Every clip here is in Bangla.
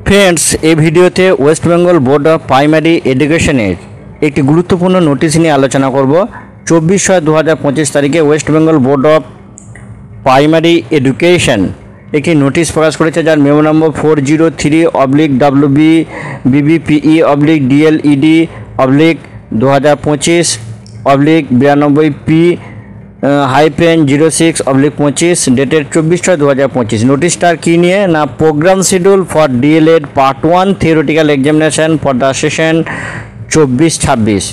फ्रेंड्स এই ভিডিওতে West Bengal board of primary এডুকেশনের একটি গুরুত্বপূর্ণ নোটিশ নিয়ে আলোচনা করব। 24/6/2025 তারিখে West Bengal board of primary education একটি নোটিশ প্রকাশ করেছে, যার মেমো নম্বর 403/WBBPE/DLED/92P-06/25 डेटेड 24/6/2025। নোটিশটার কি নিয়ে না, program schedule for DElEd part 1 theoretical examination for the session 24-26।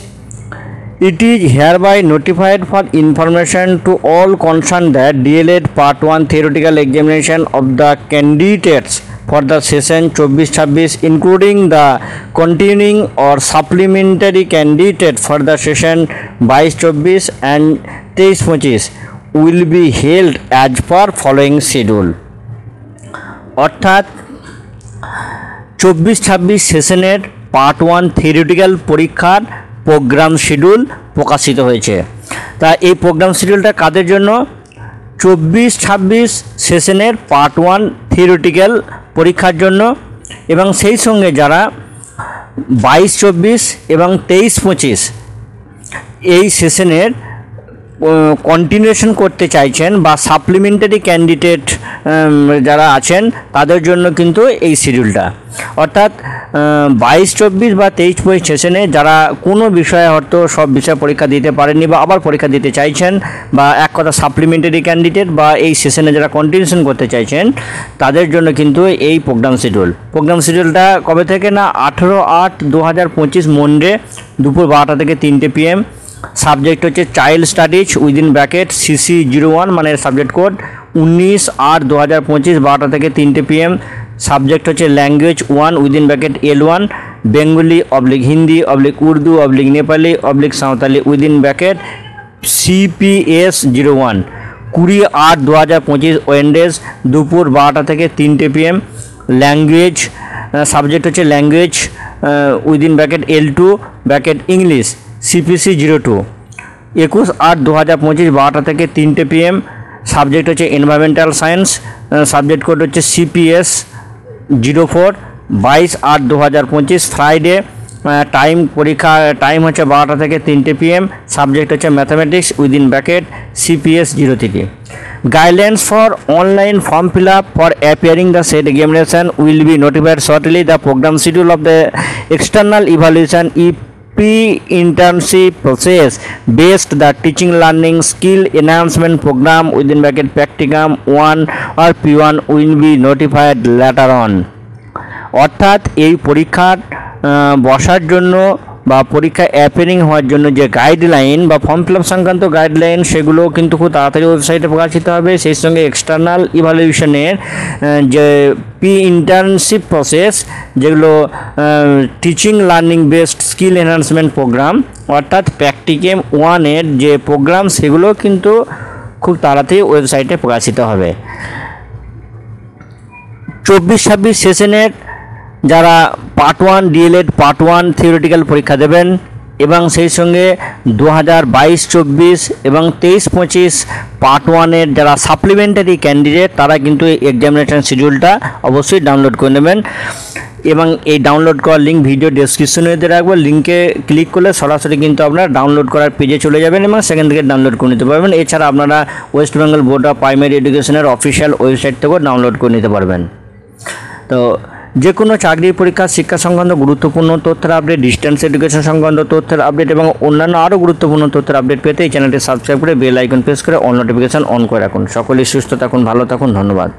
It is hereby notified for information to all concerned that DLED Part 1 theoretical examination of the candidates for the session 24-26, including the continuing or supplementary candidate for the session 22-24 and 23-25, will be held as per following schedule। অর্থাৎ 24-26 সেশনের পার্ট 1 থিওরিটিক্যাল পরীক্ষার প্রোগ্রাম শিডিউল প্রকাশিত হয়েছে। তা এই প্রোগ্রাম শিডিউলটা কাদের জন্য? 24-26 সেশনের পার্ট 1 থিওরিটিক্যাল পরীক্ষার জন্য, এবং সেই সঙ্গে যারা 22-24 এবং 23-25 এই সেশনের কন্টিনিউশন করতে চাইছেন বা সাপ্লিমেন্টারি ক্যান্ডিডেট যারা আছেন তাদের জন্য কিন্তু এই শিডিউলটা। অর্থাৎ 22-24 বা 23-25 সেশনে যারা কোনো বিষয়ে হয়তো সব বিষয় পরীক্ষা দিতে পারেননি বা আবার পরীক্ষা দিতে চাইছেন, বা এক কথা সাপ্লিমেন্টারি ক্যান্ডিডেট বা এই সেশনে যারা কন্টিনিউশন করতে চাইছেন তাদের জন্য কিন্তু এই প্রোগ্রাম শিডিউলটা কবে থেকে না, 18/8/2025 মন্ডে দুপুর 12টা থেকে 3টে PM। সাবজেক্ট হচ্ছে child studies within bracket CC01, মানে সাবজেক্ট কোড 19/8/2025 12টা থেকে 3টে PM। সাবজেক্ট হচ্ছে language 1 within bracket L1 Bengali /Hindi /Urdu Nepali Santali within bracket CPS01 20/8/2025 ওয়েনডেজ দুপুর 12টা থেকে 3টে PM। ল্যাঙ্গুয়েজ সাবজেক্ট হচ্ছে language within bracket L2 bracket English CPC02 21/8/2025 12টা থেকে 3টে PM। সাবজেক্ট হচ্ছে এনভায়রনমেন্টাল সায়েন্স, সাবজেক্ট কোড হচ্ছে CPS04 22/8/2025 ফ্রাইডে। পরীক্ষা টাইম হচ্ছে 12টা থেকে 3টে PM। সাবজেক্ট হচ্ছে mathematics within bracket CPS03। Guidelines for online form fill up for appearing the said examination will be notified shortly. The program schedule of the external evaluation internship process based the teaching learning skill enhancement program within bracket practicum 1 or P1 will be notified later on। অর্থাৎ এই পরীক্ষার বসার জন্য বা পরীক্ষা অ্যাপিয়ারিং হওয়ার জন্য যে গাইডলাইন বা ফর্ম ফিল আপ সংক্রান্ত গাইডলাইন সেগুলো কিন্তু খুব তাড়াতাড়ি ওয়েবসাইটে প্রকাশিত হবে। সেই সঙ্গে এক্সটার্নাল ইভ্যালুয়েশনের যে ইন্টার্নশিপ প্রসেস, যেগুলো teaching learning based skill enhancement program অর্থাৎ প্র্যাকটিকাম 1-এর যে প্রোগ্রাম, সেগুলো কিন্তু খুব তাড়াতাড়ি ওয়েবসাইটে প্রকাশিত হবে। 24-26 সেশনের যারা পার্ট 1 ডিএলএড পার্ট 1 থিওরিটিক্যাল পরীক্ষা দেবেন এবং সেই সঙ্গে 2022-24 এবং 23-25 পার্ট 1-এর যারা সাপ্লিমেন্টারি ক্যান্ডিডেট তারা কিন্তু এক্সামিনেশন শিডিউলটা অবশ্যই ডাউনলোড করে নেবেন। এবং এই ডাউনলোড করার লিঙ্ক ভিডিও ডেসক্রিপশনে দিয়ে রাখবো। লিঙ্কে ক্লিক করলে সরাসরি কিন্তু আপনারা ডাউনলোড করার পেজে চলে যাবেন এবং সেখান থেকে ডাউনলোড করে নিতে পারবেন। এছাড়া আপনারা West Bengal board of primary এডুকেশনের অফিসিয়াল ওয়েবসাইট থেকেও ডাউনলোড করে নিতে পারবেন। তো যে কোনো চাকরির পরীক্ষা, শিক্ষা সংক্রান্ত গুরুত্বপূর্ণ তথ্যের আপডেট, ডিস্টেন্স এডুকেশন সংক্রান্ত তথ্যের আপডেট এবং অন্যান্য আরও গুরুত্বপূর্ণ তথ্যের আপডেট পেতে এই চ্যানেলটি সাবস্ক্রাইব করে বেল আইকন প্রেস করে অল নোটিফিকেশন অন করে রাখুন। সকলেই সুস্থ থাকুন, ভালো থাকুন, ধন্যবাদ।